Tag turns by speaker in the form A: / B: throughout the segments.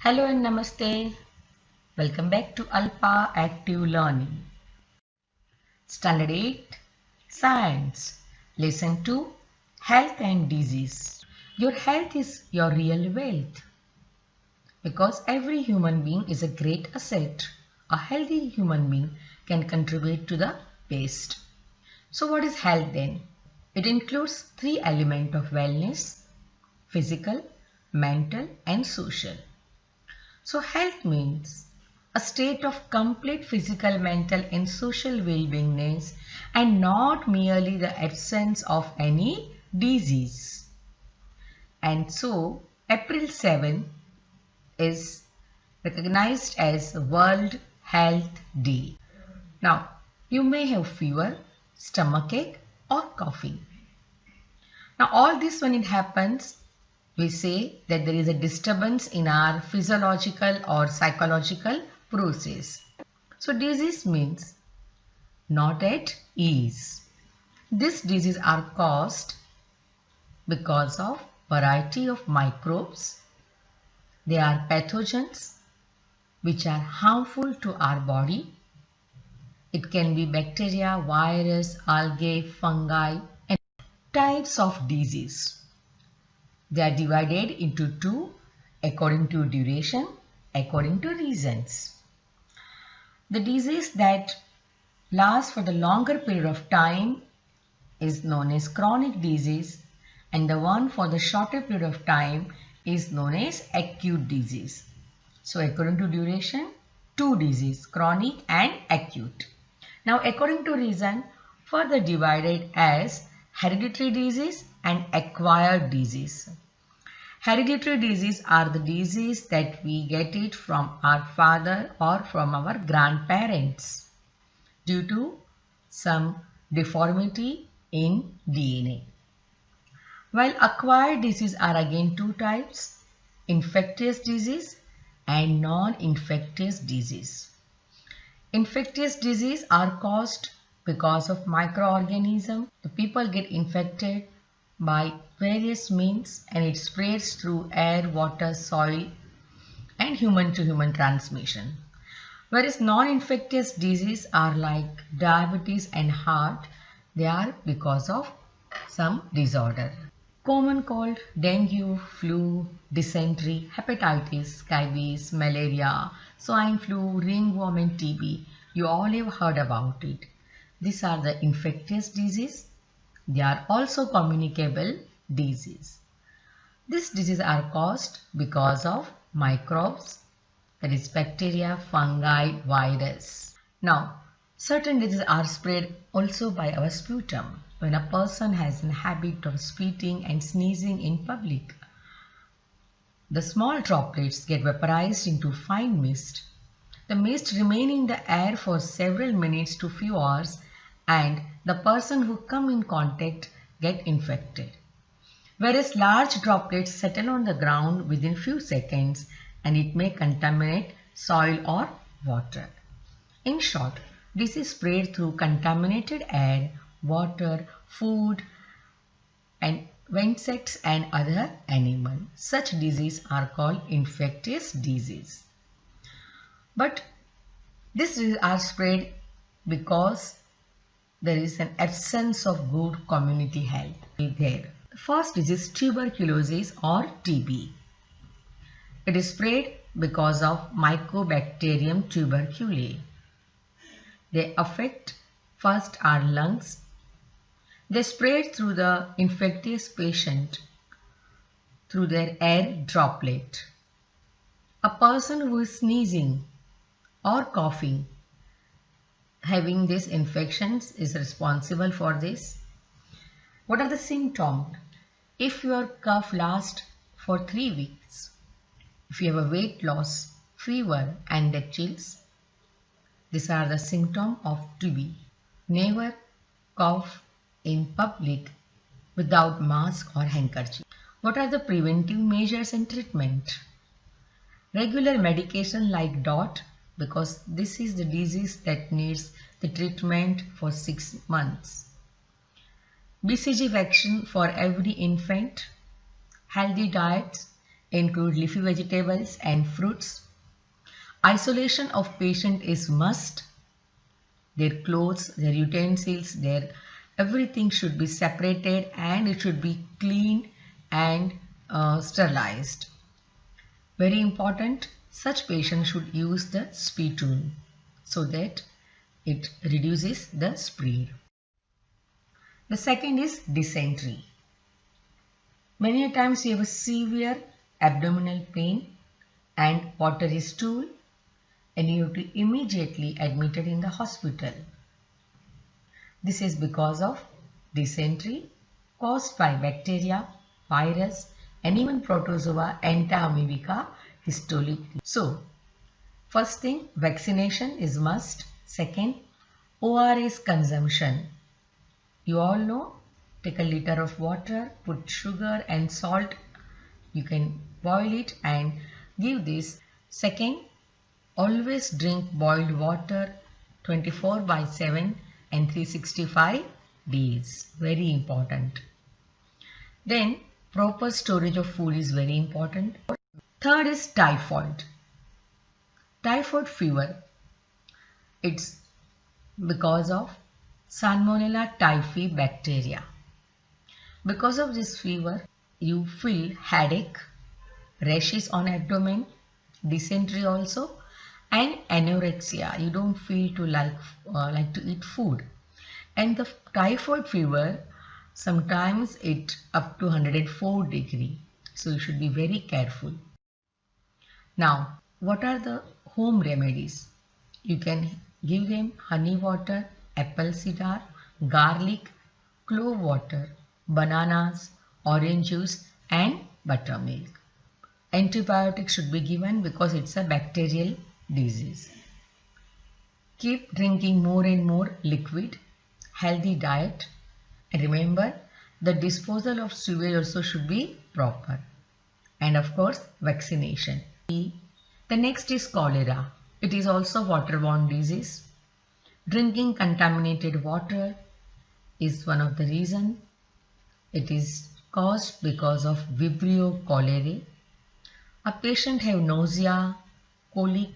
A: Hello and Namaste. Welcome back to Alpa Active Learning. Standard 8 Science. Lesson 2 Health and Disease. Your health is your real wealth because every human being is a great asset. A healthy human being can contribute to the best. So what is health then? It includes three elements of wellness: physical, mental and social. So health means a state of complete physical, mental and social well-beingness and not merely the absence of any disease. And so April 7 is recognized as World Health Day. Now you may have fever, stomachache or coughing. Now all this when it happens, we say that there is a disturbance in our physiological or psychological process. So disease means not at ease. These diseases are caused because of variety of microbes. They are pathogens which are harmful to our body. It can be bacteria, virus, algae, fungi and types of disease. They are divided into two according to duration, according to reasons. The disease that lasts for the longer period of time is known as chronic disease, and the one for the shorter period of time is known as acute disease. So according to duration, two diseases, chronic and acute. Now according to reason, further divided as hereditary disease and acquired disease. Hereditary disease are the disease that we get it from our father or from our grandparents due to some deformity in DNA. While acquired disease are again two types, infectious disease and non-infectious disease. Infectious disease are caused because of microorganisms. The people get infected by various means and it spreads through air, water, soil and human to human transmission. Whereas non-infectious disease are like diabetes and heart, they are because of some disorder. Common cold, dengue, flu, dysentery, hepatitis, scabies, malaria, swine flu, ringworm and TB. You all have heard about it. These are the infectious disease. They are also communicable disease. These diseases are caused because of microbes, that is bacteria, fungi, virus. Now, certain diseases are spread also by our sputum. When a person has a habit of spitting and sneezing in public, the small droplets get vaporized into fine mist. The mist remains in the air for several minutes to few hours and the person who come in contact get infected. Whereas large droplets settle on the ground within few seconds and it may contaminate soil or water. In short, this is spread through contaminated air, water, food and insects and other animals. Such diseases are called infectious disease. But these diseases are spread because there is an absence of good community health there. The first is tuberculosis or TB. It is spread because of Mycobacterium tuberculosis. They affect first our lungs. They spread through the infectious patient through their air droplet. A person who is sneezing or coughing having these infections is responsible for this. What are the symptoms? If your cough lasts for 3 weeks, if you have a weight loss, fever and the chills, these are the symptoms of TB. Never cough in public without mask or handkerchief. What are the preventive measures and treatment? Regular medication like DOT, because this is the disease that needs the treatment for 6 months. BCG vaccine for every infant, healthy diets, Include leafy vegetables and fruits. Isolation of patient is must. Their clothes, their utensils, their everything should be separated and it should be cleaned and sterilized. Very important, such patients should use the spittoon so that it reduces the spread. The second is dysentery. Many a times you have a severe abdominal pain and watery stool and you have to immediately admitted in the hospital. This is because of dysentery caused by bacteria, virus and even protozoa entamoeba histolyticus. So, first thing, vaccination is must. Second, ORS consumption. You all know, take a liter of water, put sugar and salt. You can boil it and give this. Second, always drink boiled water 24/7 and 365 days. Very important. Then, proper storage of food is very important. Third is typhoid. Typhoid fever. It's because of Salmonella typhi bacteria. Because of this fever, you feel headache, rashes on abdomen, dysentery also, and anorexia. You don't feel to like to eat food. And the typhoid fever, sometimes it up to 104 degree. So you should be very careful. Now, what are the home remedies? You can give them honey water, apple cider, garlic, clove water, bananas, orange juice and buttermilk. Antibiotics should be given because it's a bacterial disease. Keep drinking more and more liquid, healthy diet. And remember, the disposal of sewage also should be proper. And of course, vaccination. The next is cholera. It is also waterborne disease. Drinking contaminated water is one of the reasons. It is caused because of Vibrio cholerae. A patient have nausea, colic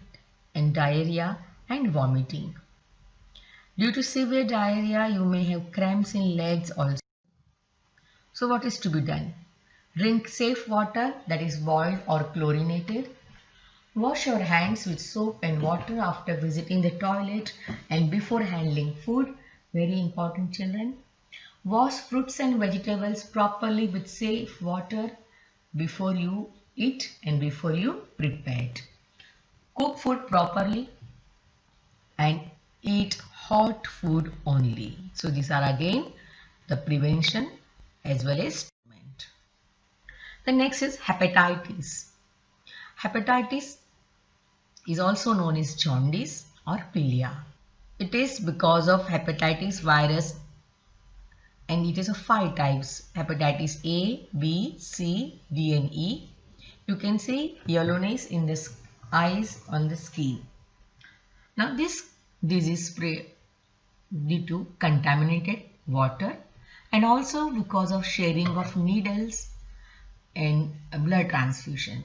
A: and diarrhea and vomiting. Due to severe diarrhea, you may have cramps in legs also. So what is to be done? Drink safe water that is boiled or chlorinated. Wash your hands with soap and water after visiting the toilet and before handling food. Very important, children. Wash fruits and vegetables properly with safe water before you eat and before you prepare it. Cook food properly and eat hot food only. So these are again the prevention as well as treatment. The next is hepatitis. Hepatitis is also known as jaundice or pilia. It is because of hepatitis virus and it is of 5 types: hepatitis A, B, C, D and E. You can see yellowness in the eyes, on the skin. Now this disease spread due to contaminated water and also because of sharing of needles and blood transfusion.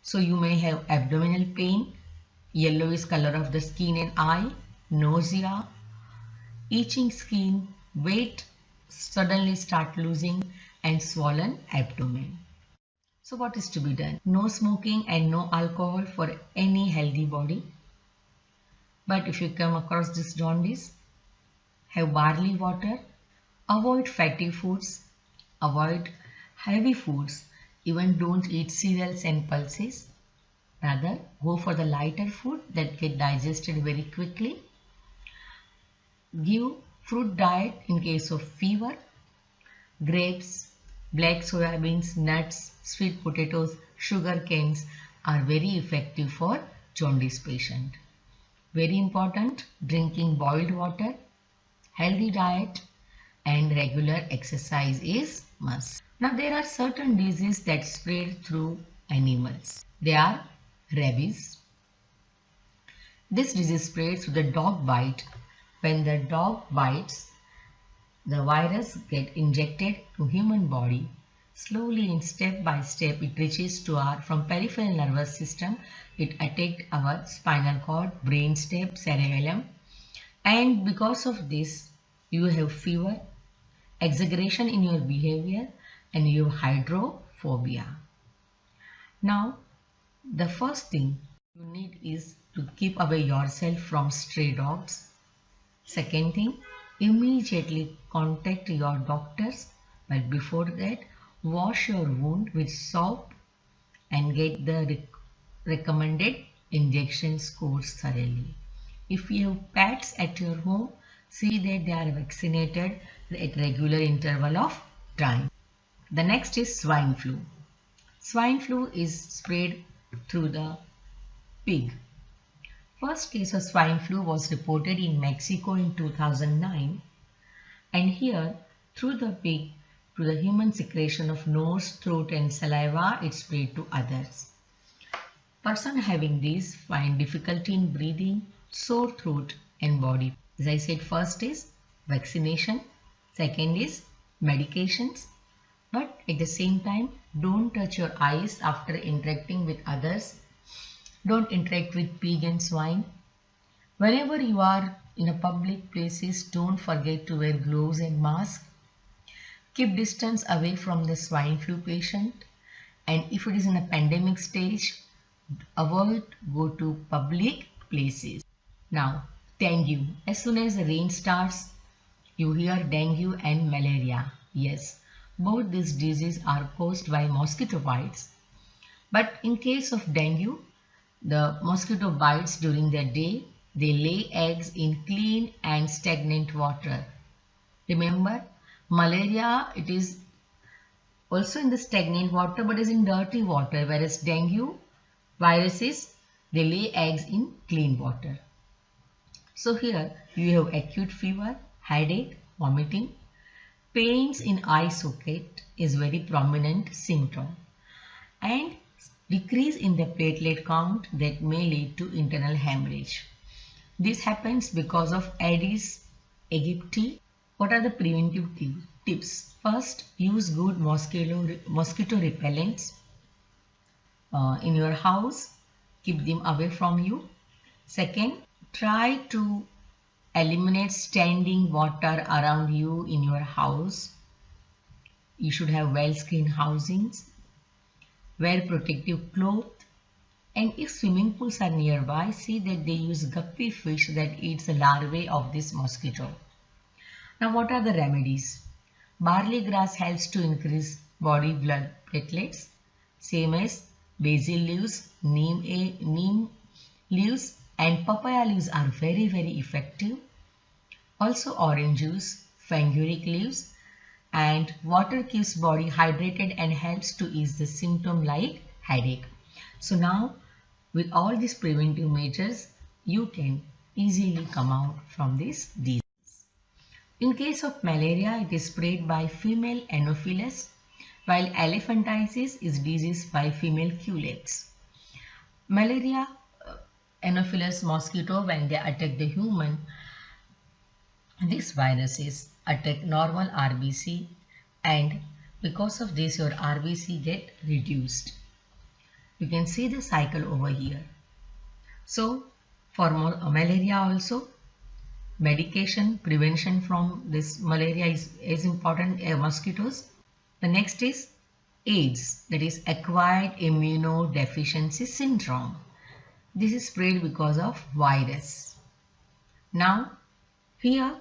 A: So you may have abdominal pain, yellowish color of the skin and eye, nausea, itching skin, weight suddenly start losing and swollen abdomen. So what is to be done? No smoking and no alcohol for any healthy body. But if you come across this jaundice, have barley water, avoid fatty foods, avoid heavy foods, even don't eat cereals and pulses. Rather, go for the lighter food that get digested very quickly. Give fruit diet in case of fever. Grapes, black soya beans, nuts, sweet potatoes, sugar canes are very effective for jaundice patient. Very important, drinking boiled water, healthy diet and regular exercise is must. Now there are certain diseases that spread through animals. They are rabies. This disease spreads through the dog bite. When the dog bites, the virus gets injected to human body. Slowly and step by step it reaches to our from peripheral nervous system. It attacks our spinal cord, brainstem, cerebellum, and because of this you have fever, exaggeration in your behavior, and you have hydrophobia. Now the first thing you need is to keep away yourself from stray dogs. Second thing, immediately contact your doctors, but before that, wash your wound with soap and get the recommended injections course thoroughly. If you have pets at your home, see that they are vaccinated at regular interval of time. The next is swine flu. Swine flu is spread through the pig. First case of swine flu was reported in Mexico in 2009, and here through the pig to the human secretion of nose, throat and saliva it spread to others. Person having these find difficulty in breathing, sore throat and body. As I said, first is vaccination, second is medications, but at the same time don't touch your eyes after interacting with others. Don't interact with pig and swine. Whenever you are in a public places, don't forget to wear gloves and mask. Keep distance away from the swine flu patient, and if it is in a pandemic stage, avoid go to public places. Now, dengue. As soon as the rain starts, you hear dengue and malaria. Yes, both these diseases are caused by mosquito bites. But in case of dengue, the mosquito bites during the day, they lay eggs in clean and stagnant water. Remember, malaria, it is also in the stagnant water but is in dirty water, whereas dengue viruses, they lay eggs in clean water. So here you have acute fever, headache, vomiting, pains in eye socket is very prominent symptom, and decrease in the platelet count that may lead to internal hemorrhage. This happens because of Aedes aegypti. What are the preventive tips? First, use good mosquito repellents in your house. Keep them away from you. Second, try to eliminate standing water around you in your house. You should have well-screened housings. Wear protective clothes. And if swimming pools are nearby, see that they use guppy fish that eats the larvae of this mosquito. Now, what are the remedies? Barley grass helps to increase body blood platelets, same as basil leaves, neem leaves and papaya leaves are very effective. Also orange juice, fenugreek leaves, and water keeps body hydrated and helps to ease the symptom like headache. So now with all these preventive measures, you can easily come out from this disease. In case of malaria, it is spread by female Anopheles, while elephantiasis is disease by female culex. Malaria, Anopheles mosquito, when they attack the human, these viruses attack normal RBC, and because of this your RBC get reduced. You can see the cycle over here. So for malaria also, medication prevention from this malaria is important, mosquitoes. The next is AIDS, that is acquired immunodeficiency syndrome. This is spread because of virus. Now here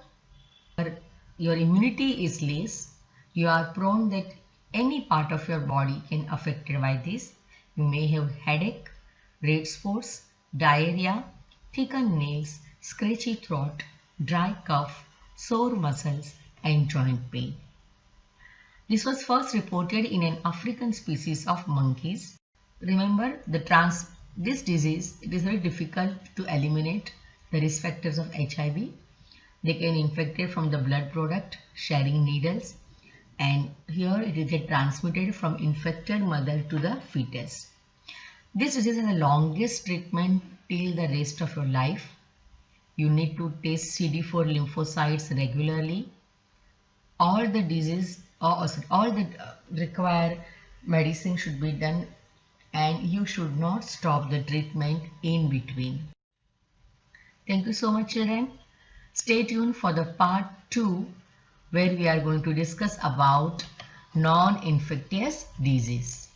A: your immunity is less, you are prone that any part of your body can affected by this. You may have headache, red spots, diarrhea, thickened nails, scratchy throat, dry cough, sore muscles and joint pain. This was first reported in an African species of monkeys. Remember, this disease, it is very difficult to eliminate the risk factors of HIV. They can infect it from the blood product, sharing needles, and here it will get transmitted from infected mother to the fetus. This disease has the longest treatment till the rest of your life. You need to test CD4 lymphocytes regularly. All the disease all the required medicine should be done, and you should not stop the treatment in between. Thank you so much, children. Stay tuned for the part 2, where we are going to discuss about non-infectious disease.